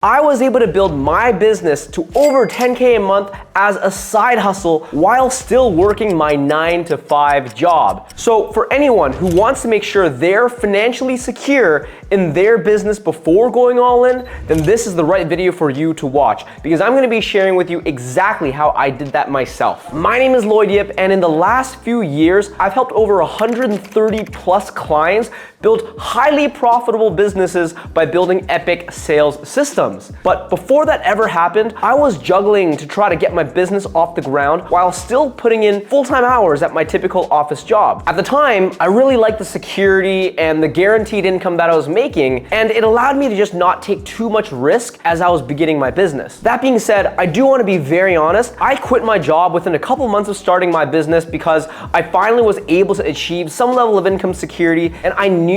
I was able to build my business to over 10K a month as a side hustle while still working my 9-to-5 job. So for anyone who wants to make sure they're financially secure in their business before going all in, then this is the right video for you to watch, because I'm gonna be sharing with you exactly how I did that myself. My name is Lloyd, and in the last few years, I've helped over 130 plus clients build highly profitable businesses by building epic sales systems. But before that ever happened, I was juggling to try to get my business off the ground while still putting in full-time hours at my typical office job. At the time, I really liked the security and the guaranteed income that I was making, and it allowed me to just not take too much risk as I was beginning my business. That being said, I do want to be very honest. I quit my job within a couple months of starting my business because I finally was able to achieve some level of income security, and I knew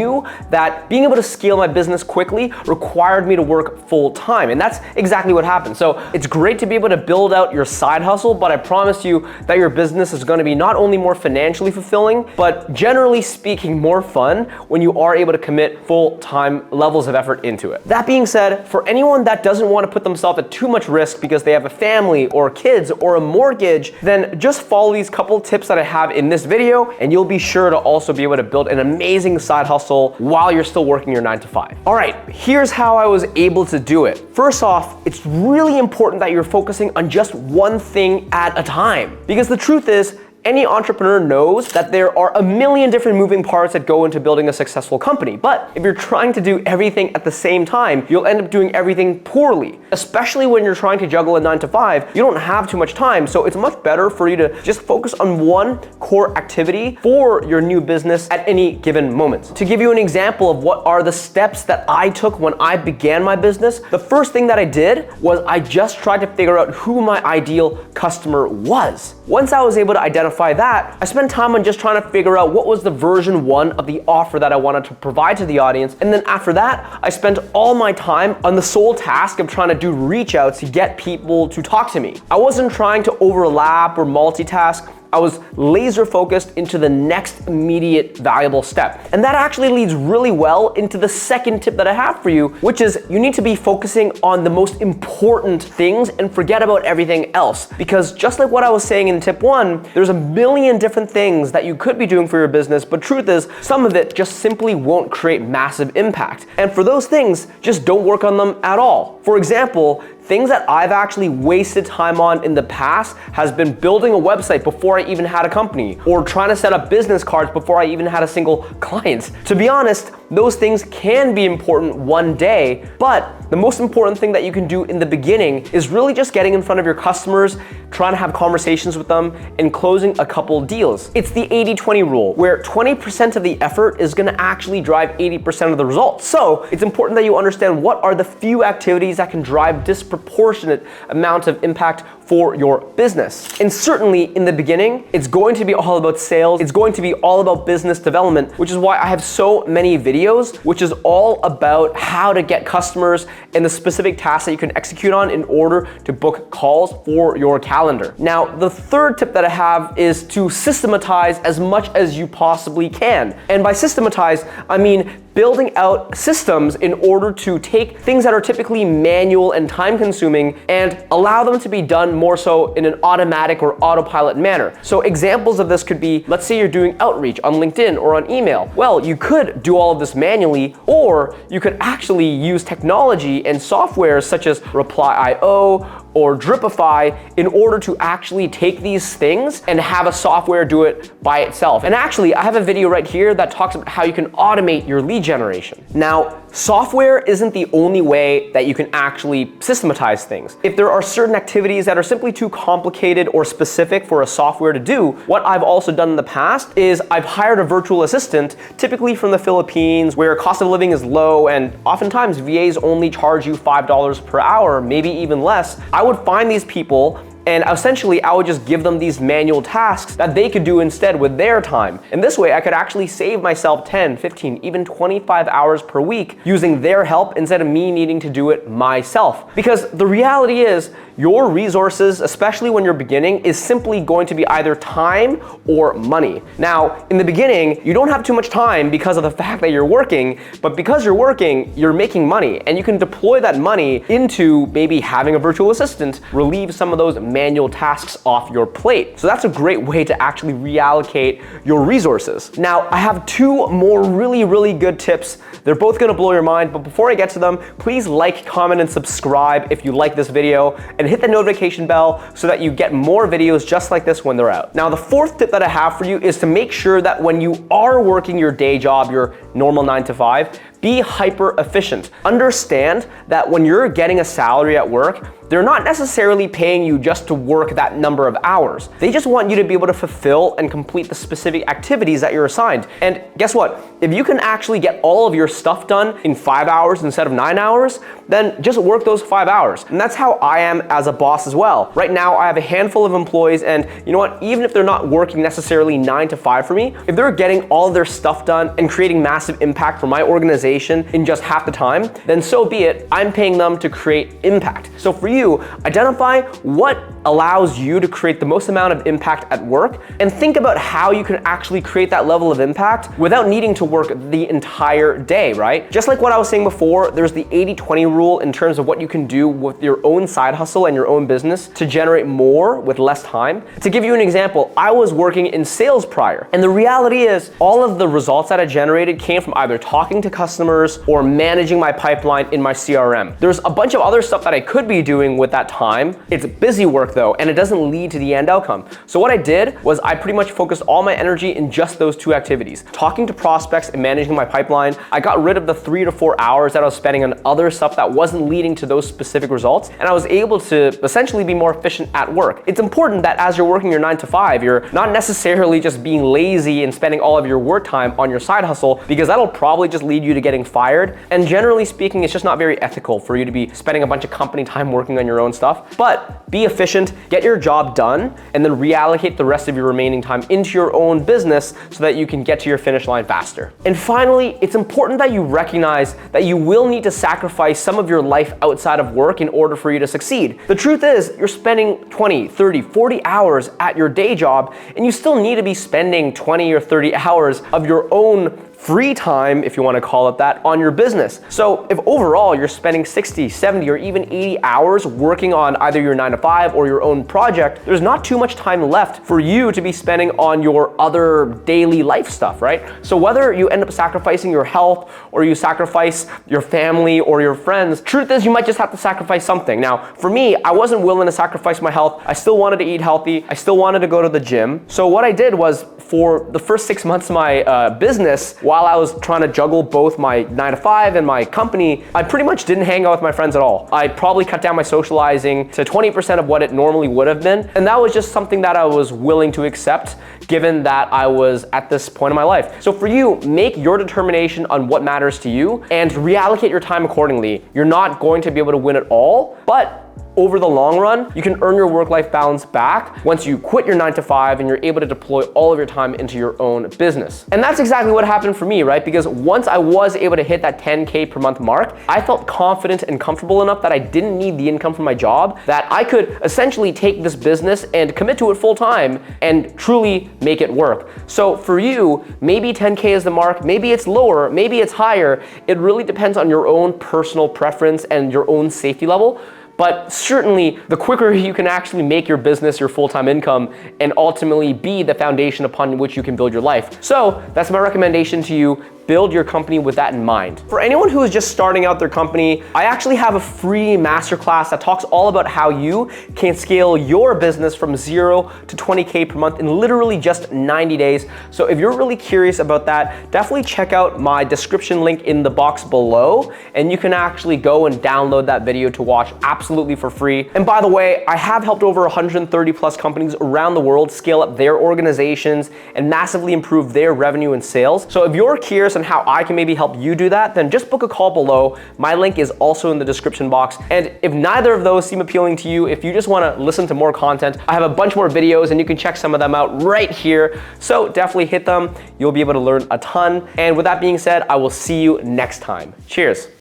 that being able to scale my business quickly required me to work full time, and that's exactly what happened. So it's great to be able to build out your side hustle, but I promise you that your business is going to be not only more financially fulfilling, but generally speaking more fun when you are able to commit full-time levels of effort into it. That being said, for anyone that doesn't want to put themselves at too much risk because they have a family or kids or a mortgage, then just follow these couple tips that I have in this video, and you'll be sure to also be able to build an amazing side hustle while you're still working your 9-to-5. All right, here's how I was able to do it. First off, it's really important that you're focusing on just one thing at a time, because the truth is, any entrepreneur knows that there are a million different moving parts that go into building a successful company. But if you're trying to do everything at the same time, you'll end up doing everything poorly. Especially when you're trying to juggle a 9-to-5, you don't have too much time. So it's much better for you to just focus on one core activity for your new business at any given moment. To give you an example of what are the steps that I took when I began my business, the first thing that I did was I just tried to figure out who my ideal customer was. Once I was able to identify that, I spent time on just trying to figure out what was the version 1 of the offer that I wanted to provide to the audience. And then after that, I spent all my time on the sole task of trying to do reach outs to get people to talk to me. I wasn't trying to overlap or multitask. I was laser focused into the next immediate valuable step. And that actually leads really well into the second tip that I have for you, which is you need to be focusing on the most important things and forget about everything else. Because just like what I was saying in tip 1, there's a million different things that you could be doing for your business, but truth is, some of it just simply won't create massive impact. And for those things, just don't work on them at all. For example, things that I've actually wasted time on in the past has been building a website before I even had a company, or trying to set up business cards before I even had a single client. To be honest, those things can be important one day, but the most important thing that you can do in the beginning is really just getting in front of your customers, trying to have conversations with them, and closing a couple deals. It's the 80-20 rule, where 20% of the effort is gonna actually drive 80% of the results. So it's important that you understand what are the few activities that can drive disproportionate amount of impact for your business. And certainly in the beginning, it's going to be all about sales. It's going to be all about business development, which is why I have so many videos, which is all about how to get customers and the specific tasks that you can execute on in order to book calls for your calendar. Now, the third tip that I have is to systematize as much as you possibly can. And by systematize, I mean building out systems in order to take things that are typically manual and time consuming and allow them to be done more so in an automatic or autopilot manner. So examples of this could be, let's say you're doing outreach on LinkedIn or on email. Well, you could do all of this manually, or you could actually use technology and software such as Reply.io or Dripify in order to actually take these things and have a software do it by itself. And actually, I have a video right here that talks about how you can automate your lead generation. Now, software isn't the only way that you can actually systematize things. If there are certain activities that are simply too complicated or specific for a software to do, what I've also done in the past is I've hired a virtual assistant, typically from the Philippines, where cost of living is low, and oftentimes VAs only charge you $5 per hour, maybe even less. I would find these people And essentially, I would just give them these manual tasks that they could do instead with their time. And this way, I could actually save myself 10, 15, even 25 hours per week using their help instead of me needing to do it myself. Because the reality is, your resources, especially when you're beginning, is simply going to be either time or money. Now, in the beginning, you don't have too much time because of the fact that you're working, but because you're working, you're making money, and you can deploy that money into maybe having a virtual assistant, relieve some of those manual tasks off your plate. So that's a great way to actually reallocate your resources. Now, I have two more really good tips. They're both gonna blow your mind, but before I get to them, please like, comment, and subscribe if you like this video, and hit the notification bell so that you get more videos just like this when they're out. Now, the fourth tip that I have for you is to make sure that when you are working your day job, your normal 9 to 5, be hyper efficient. Understand that when you're getting a salary at work, they're not necessarily paying you just to work that number of hours. They just want you to be able to fulfill and complete the specific activities that you're assigned. And guess what? If you can actually get all of your stuff done in 5 hours instead of 9 hours, then just work those 5 hours. And that's how I am as a boss as well. Right now, I have a handful of employees, and you know what? Even if they're not working necessarily 9 to 5 for me, if they're getting all of their stuff done and creating massive impact for my organization in just half the time, then so be it. I'm paying them to create impact. So for you, identify what allows you to create the most amount of impact at work, and think about how you can actually create that level of impact without needing to work the entire day, right? Just like what I was saying before, there's the 80-20 rule in terms of what you can do with your own side hustle and your own business to generate more with less time. To give you an example, I was working in sales prior, and the reality is all of the results that I generated came from either talking to customers or managing my pipeline in my CRM. There's a bunch of other stuff that I could be doing with that time. It's busy work though, and it doesn't lead to the end outcome. So what I did was I pretty much focused all my energy in just those two activities, talking to prospects and managing my pipeline. I got rid of the 3 to 4 hours that I was spending on other stuff that wasn't leading to those specific results, and I was able to essentially be more efficient at work. It's important that as you're working your 9 to 5, you're not necessarily just being lazy and spending all of your work time on your side hustle, because that'll probably just lead you to getting fired. And generally speaking, it's just not very ethical for you to be spending a bunch of company time working on your own stuff. But be efficient, get your job done, and then reallocate the rest of your remaining time into your own business so that you can get to your finish line faster. And finally, it's important that you recognize that you will need to sacrifice some of your life outside of work in order for you to succeed. The truth is, you're spending 20, 30, 40 hours at your day job, and you still need to be spending 20 or 30 hours of your own free time, if you want to call it that, on your business. So if overall you're spending 60, 70, or even 80 hours working on either your 9 to 5 or your own project, there's not too much time left for you to be spending on your other daily life stuff, right? So whether you end up sacrificing your health or you sacrifice your family or your friends, truth is you might just have to sacrifice something. Now, for me, I wasn't willing to sacrifice my health. I still wanted to eat healthy. I still wanted to go to the gym. So what I did was, for the first 6 months of my business, while I was trying to juggle both my 9 to 5 and my company, I pretty much didn't hang out with my friends at all. I probably cut down my socializing to 20% of what it normally would have been. And that was just something that I was willing to accept, given that I was at this point in my life. So for you, make your determination on what matters to you and reallocate your time accordingly. You're not going to be able to win it all, but over the long run, you can earn your work-life balance back once you quit your 9 to 5 and you're able to deploy all of your time into your own business. And that's exactly what happened for me, right? Because once I was able to hit that 10K per month mark, I felt confident and comfortable enough that I didn't need the income from my job, that I could essentially take this business and commit to it full time and truly make it work. So for you, maybe 10K is the mark, maybe it's lower, maybe it's higher. It really depends on your own personal preference and your own safety level. But certainly, the quicker you can actually make your business your full-time income and ultimately be the foundation upon which you can build your life. So that's my recommendation to you. Build your company with that in mind. For anyone who is just starting out their company, I actually have a free masterclass that talks all about how you can scale your business from 0 to 20K per month in literally just 90 days. So if you're really curious about that, definitely check out my description link in the box below, and you can actually go and download that video to watch absolutely for free. And by the way, I have helped over 130 plus companies around the world scale up their organizations and massively improve their revenue and sales. So if you're curious curious on how I can maybe help you do that, then just book a call below. My link is also in the description box. And if neither of those seem appealing to you, if you just want to listen to more content, I have a bunch more videos and you can check some of them out right here. So definitely hit them. You'll be able to learn a ton. And with that being said, I will see you next time. Cheers.